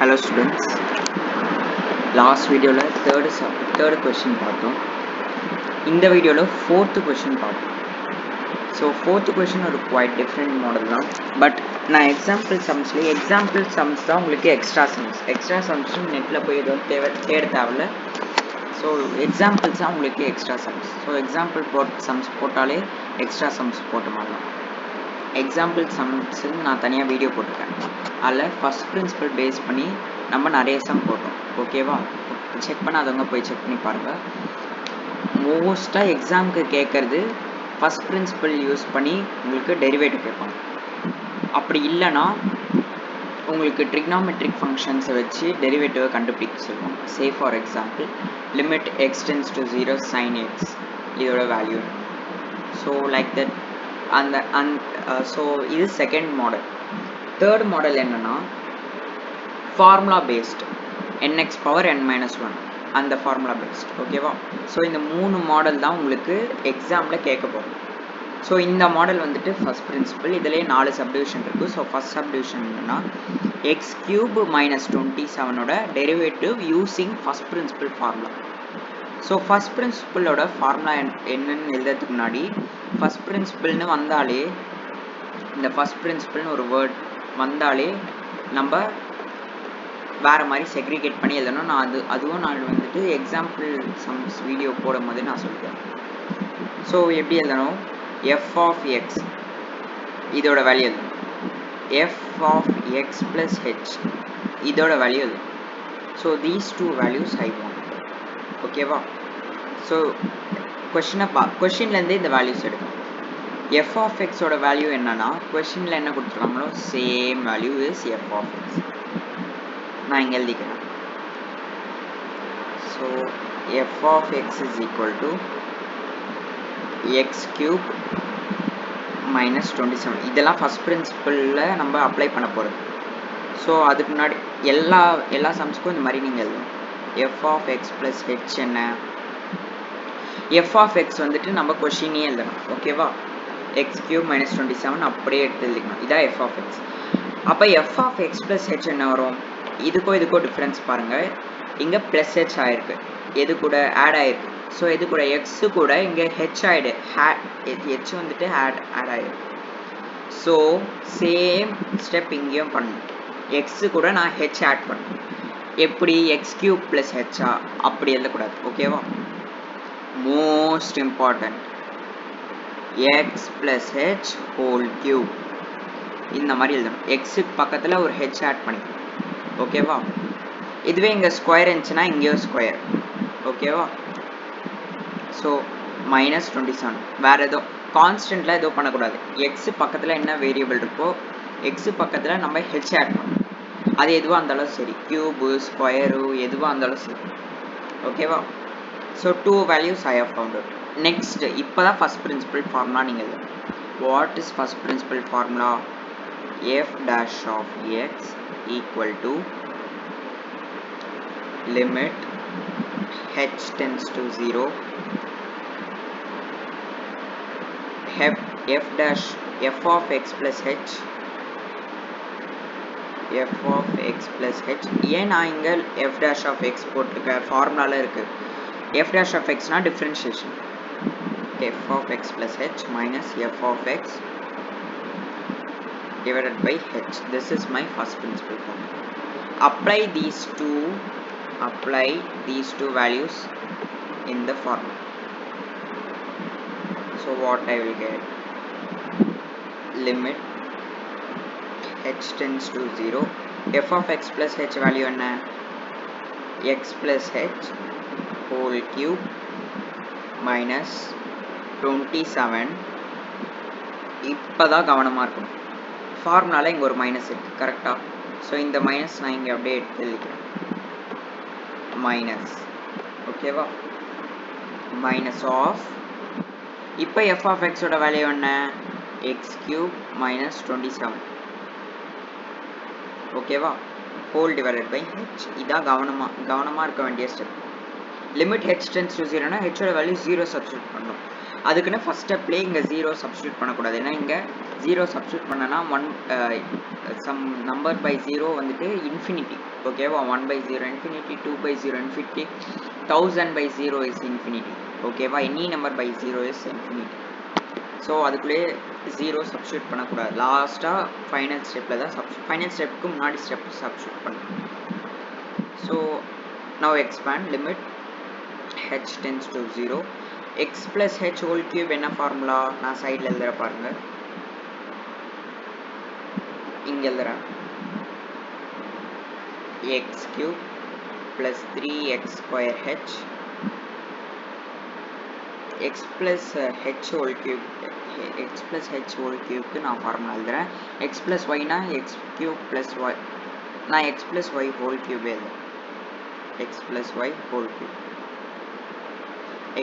Hello students, last video third question பார்த்தோம். இந்த வீடியோல fourth question பார்ப்போம். So fourth question ஒரு quite different model தான், but நான் example sums தான் உங்களுக்கு extra sums நெட்ல போய் எதுவும் தேட தேவையில்ல. So examples தான் உங்களுக்கு extra sums. So example sums போட்டாலே extra sums போட்ட மாதிரி தான். எக்ஸாம்பிள் சம்ஸ் நான் தனியாக வீடியோ போட்டிருக்கேன். அதில் ஃபஸ்ட் பிரின்சிபல் பேஸ் பண்ணி நம்ம நிறைய சம் போட்டோம். ஓகேவா? செக் பண்ணாதவங்க போய் செக் பண்ணி பாருங்கள். மோஸ்ட்டாக எக்ஸாமுக்கு கேட்குறது ஃபஸ்ட் பிரின்சிபல் யூஸ் பண்ணி உங்களுக்கு டெரிவேட்டிவ் கேட்பாங்க. அப்படி இல்லைன்னா உங்களுக்கு ட்ரிக்னாமெட்ரிக் ஃபங்க்ஷன்ஸை வச்சு டெரிவேட்டிவை கண்டுபிடிக்க சொல்லுவோம். Say for example limit X tense to 0 sin x இதோட value. So like that so இது செகண்ட் மாடல். தேர்ட் மாடல் என்னன்னா formula paste nx power n minus 1 அந்த ஃபார்முலா பேஸ்ட். ஓகேவா? ஸோ இந்த மூணு மாடல் தான் உங்களுக்கு எக்ஸாமில் கேட்க போகும். ஸோ இந்த மாடல் வந்துட்டு ஃபஸ்ட் பிரின்சிபல். இதிலே 4 சப்டிவிஷன் இருக்குது. ஸோ ஃபஸ்ட் சப்டிவிஷன் என்னன்னா எக்ஸ் கியூப் மைனஸ் 27ஓட derivative using first principle formula. So first பிரின்சிபலோட ஃபார்முலா என்னன்னு எழுதுறதுக்கு முன்னாடி ஃபஸ்ட் பிரின்சிபல்னு வந்தாலே இந்த ஃபஸ்ட் பிரின்சிபல்னு ஒரு வேர்ட் வந்தாலே நம்ம வேறு மாதிரி செக்ரிகேட் பண்ணி எழுதணும். அதுவும் நான் வந்துட்டு எக்ஸாம்பிள் சம்ஸ் வீடியோ போடும் போது நான் சொல்லிட்டேன். ஸோ எப்படி எழுதணும்? எஃப் ஆஃப் எக்ஸ் இதோட வேல்யூ எழுதணும். F of X plus H இதோட வேல்யூ எழுதணும். So these two values I want. ஓகேவா? ஸோ கொஷின்லேருந்தே இந்த வேல்யூஸ் எடுக்கணும். எஃப் ஆஃப் எக்ஸோட வேல்யூ என்னன்னா கொஷினில் என்ன கொடுத்துருக்காங்களோ same value is f of x. நான் இங்கே எழுதிக்கிறேன். So f of x is equal to x cube minus 27. இதெல்லாம் ஃபஸ்ட் பிரின்சிபலில் நம்ம அப்ளை பண்ண போகிறது. ஸோ அதுக்கு முன்னாடி எல்லா சம்ஸ்க்கும் இந்த மாதிரி நீங்கள் எழுதணும். F of X plus H என்ன? எஃப் ஆஃப் எக்ஸ் வந்துட்டு நம்ம கொஷினே எழுதணும். ஓகேவா? எக்ஸ் கியூப் மைனஸ் 27 அப்படியே எடுத்து எழுதிக்கணும். இதான் எஃப் ஆஃப் எக்ஸ். அப்போ F of X plus H என்ன வரும்? இதுக்கோ டிஃப்ரென்ஸ் பாருங்கள். இங்கே ப்ளஸ் ஹெச் ஆயிருக்கு, எது கூட ஆட் ஆயிருக்கு. ஸோ எது கூட? எக்ஸு கூட இங்கே ஹெச் ஆயிடு, ஹெச் வந்துட்டு ஆட் ஆயிருக்கு. ஸோ சேம் ஸ்டெப் இங்கேயும் பண்ணணும். எக்ஸு கூட நான் ஹெச் ஆட் பண்ணணும். எப்படி? எக்ஸ் கியூப் ப்ளஸ் ஹெச்சா அப்படி எழுதக்கூடாது. ஓகேவா? Most important X plus H whole cube இந்த மாதிரி எழுதணும். எக்ஸுக்கு பக்கத்தில் ஒரு ஹெச் ஆட் பண்ணிக்கணும். ஓகேவா? இதுவே இங்கே ஸ்கொயர் இருந்துச்சுன்னா இங்கேயும் ஸ்கொயர். ஓகேவா? ஸோ மைனஸ் 27 வேறு எதுவும் கான்ஸ்டன்ட்லாம் எதுவும் பண்ணக்கூடாது. எக்ஸு பக்கத்தில் என்ன வேரியபிள் இருக்கோ எக்ஸு பக்கத்தில் நம்ம ஹெச் ஆட் பண்ணணும். அது எதுவாக இருந்தாலும் சரி, கியூபு ஸ்கொயரு எதுவாக இருந்தாலும் சரி. ஓகேவா? So two values I have found out. Next இப்போ தான் ஃபஸ்ட் பிரின்சிபல் ஃபார்முலா நீங்கள் எழுதணும். What is first principle formula? F dash of X equal to limit h tends to 0 f of x plus h ஏன் நான் இங்கே f dash of x போட்டிருக்க ஃபார்முலாவில் இருக்கு. f dash of x னா differentiation. f of x plus h minus f of x divided by h. This is my first principle formula. Apply these two values in the formula. So what I will get? Limit h tends to 0. f of x plus h value என்ன? x plus h whole cube minus 27. இப்போதான் கவனமாக இருக்கணும். ஃபார்முலாவில் இங்கே ஒரு minus இருக்குது. கரெக்டாக? So இந்த மைனஸ் நான் இங்கே அப்படியே எடுத்து எழுதிக்கிறேன். மைனஸ். ஓகேவா? மைனஸ் ஆஃப் இப்போ எஃப் ஆஃப் எக்ஸோட வேல்யூ என்ன? X cube minus 27. ஓகேவா? Whole divided by H. இதான் கவனமாக இருக்க வேண்டிய step. Limit h tends to 0 னா h ஓட வேல்யூ 0 சப்ஸ்டியூட் பண்ணணும். அதுக்குன்னு ஃபர்ஸ்ட் ஸ்டெப்ல இங்க 0 சப்ஸ்டியூட் பண்ணக்கூடாது. ஏன்னா இங்க 0 சப்ஸ்டியூட் பண்ணனா 1 சம் நம்பர் பை 0 வந்துட்டு இன்ஃபினிட்டி. ஓகேவா? 1 by 0 infinity, 2 by 0 infinity, 1000 by 0 is infinity. ஓகேவா? any number by 0 is infinity. So அதுக்குள்ளே 0 சப்ஸ்டியூட் பண்ணக்கூடாது. லாஸ்ட்டாக ஃபைனல் ஸ்டெப்பில் தான் ஃபைனல் ஸ்டெப்புக்கு முன்னாடி ஸ்டெப் சப்ஸ்டியூட் பண்ணணும். So now expand limit h tends to 0. x plus h whole cube என்ன ஃபார்முலா? நான் சைடில் எழுதுகிற பாருங்க, இங்கே எழுதுகிறேன். x cube plus 3x square h x plus h whole cube x plus h whole cube நான் formula எழுதுகிறேன். x plus y னா x cube plus y, நான் x plus y whole cube எழுதுகிறேன். x plus y whole cube,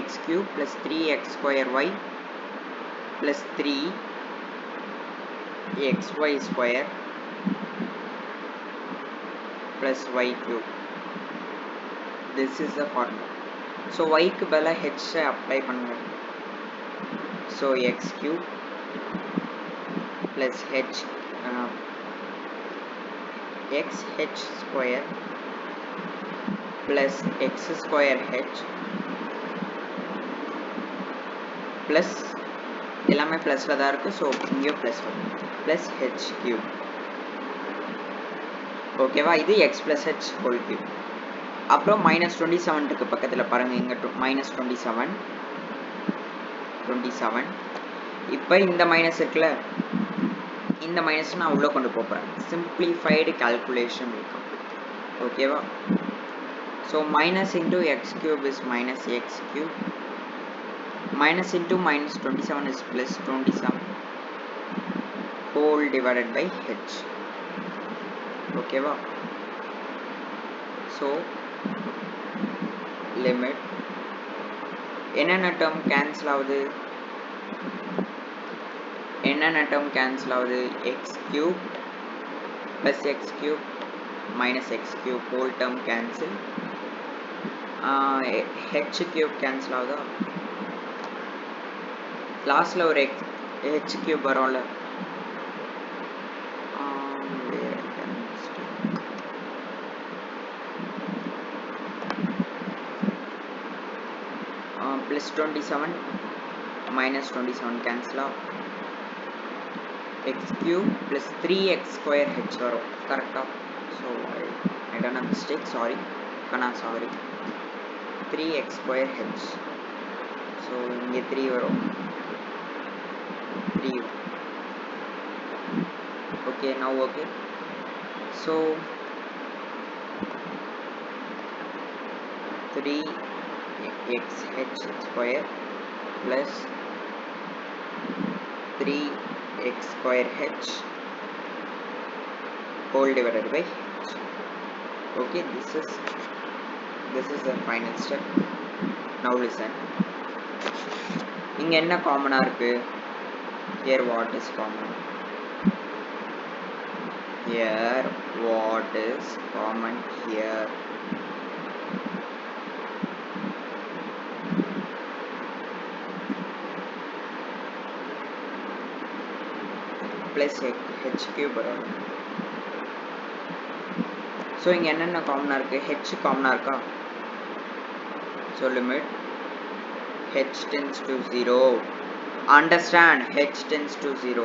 x cube plus 3x square y plus 3xy square plus y cube. This is the formula. So y க்கு பதிலா h apply பண்ணுங்க. So x cube plus h x h square plus x square h plus எல்லாமே ப்ளஸ்ல தான் இருக்கு. So இங்கேயும் plus வரும், plus H cube. ஓகேவா? இது X plus H whole cube. அப்புறம் -27 இருக்கு பக்கத்தில் பாருங்க, இங்கே -27. இப்போ இந்த மைனஸ் இருக்குல்ல, இந்த மைனஸ் நான் உள்ள கொண்டு போகிறேன். சிம்பிளிஃபைடு கால்குலேஷன் இருக்கும். ஓகேவா? So minus into X cube is minus X cube. Minus into minus 27 is plus 27 whole divided by h. Okay va? So limit என்னென்ன term cancel ஆகுது? என்னென்ன term cancel ஆகுது? x cube plus x cube minus x cube whole term cancel. h cube cancel ஆகுதா? லாஸ்ட்ல ஒரு h cube வரும்ல, plus 27 minus 27 cancel ஆகும். x cube plus 3x square h வரும். கரெக்டா? So I done a mistake, sorry. sorry. 3x square h. So இங்கே 3 வரும். 3. Okay, now okay. So 3xh square plus 3x square h whole divided by h. Okay, this is the final step. Now listen. இங்க என்ன காமனா இருக்கு? Here what is common? Here what is common here? Plus h cube வரும். So இங்க என்னென்ன காமனா இருக்கு? h காமனா இருக்கா? So limit h tends to 0. Understand, h tends to 0.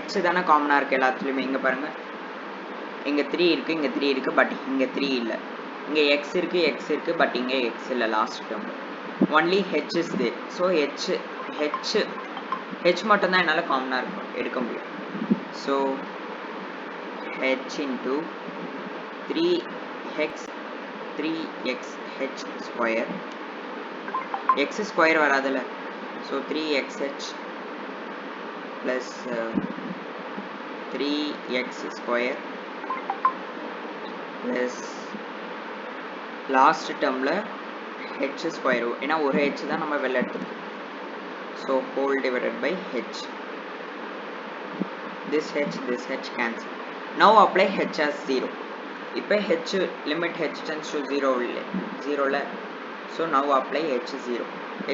h தானே காமனா இருக்கு எல்லாத்துலயுமே. இங்க பாருங்க, இங்க 3 இருக்கு, இங்க 3 இருக்கு, பட் இங்க 3 இல்ல. இங்க x இருக்கு, பட் இங்க x இல்ல last term. only h is there. So h மட்டும் தான் என்னால காமனா எடுக்க முடியும். So h into 3x h square, x square வராதுல. So 3xh plus 3x square plus last termல h square, ஏன்னா ஒரு h தான் நம்ம வெளில எடுத்துருக்கோம். So whole divided by h. This h cancel. Now apply h as 0. இப்போ h limit h tends to 0 so now apply h0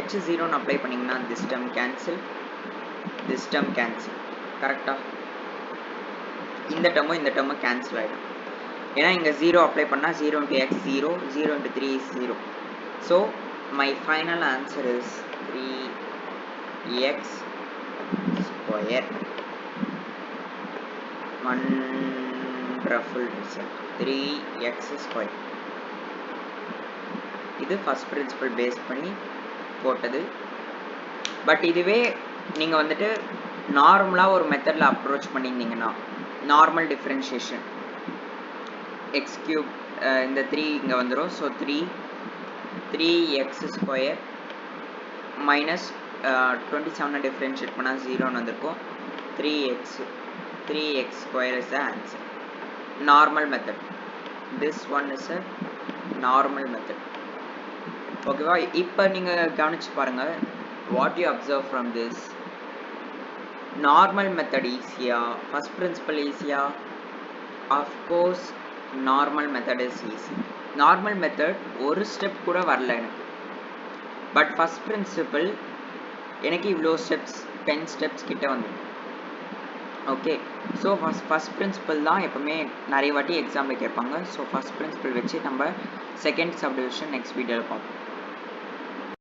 h0 ன்னு apply பண்ணீங்கன்னா this term cancel கரெக்டா இந்த term cancel ஆயிடும் ஏன்னா இங்க 0 apply பண்ணா 0 into x 0 0 into 3 is 0 so my final answer is 3x square wonderful result 3x square இது first principle base பண்ணி போட்டது பட் இதுவே நீங்க வந்துட்டு நார்மலா ஒரு மெத்தட்ல அப்ரோச் பண்ணிருந்தீங்கன்னா நார்மல் டிஃபரன்ஷியேஷன் x cube இந்த 3 இங்க வந்துரும் so 3x square minus 27 differentiate பண்ணா 0 ன்னு வந்திருக்கும் 3x square is the answer normal method this one is a normal method ஓகேவா இப்போ நீங்க கவனிச்சு பாருங்க what you observe from this normal method easier first principle easier of course normal method is easy normal method ஒரு step கூட வரல எனக்கு but first principle எனக்கு இவ்வளோ ஸ்டெப்ஸ் 10 ஸ்டெப்ஸ் கிட்ட வந்துருக்கு ஓகே ஸோ ஃபர்ஸ்ட் பிரின்சிபல் தான் எப்பவுமே நிறைய வாட்டி எக்ஸாமில் கேட்பாங்க ஸோ ஃபர்ஸ்ட் பிரின்சிபல் வச்சு நம்ம செகண்ட் சப்டிவிஷன் நெக்ஸ்ட் வீடியோவில் பார்ப்போம்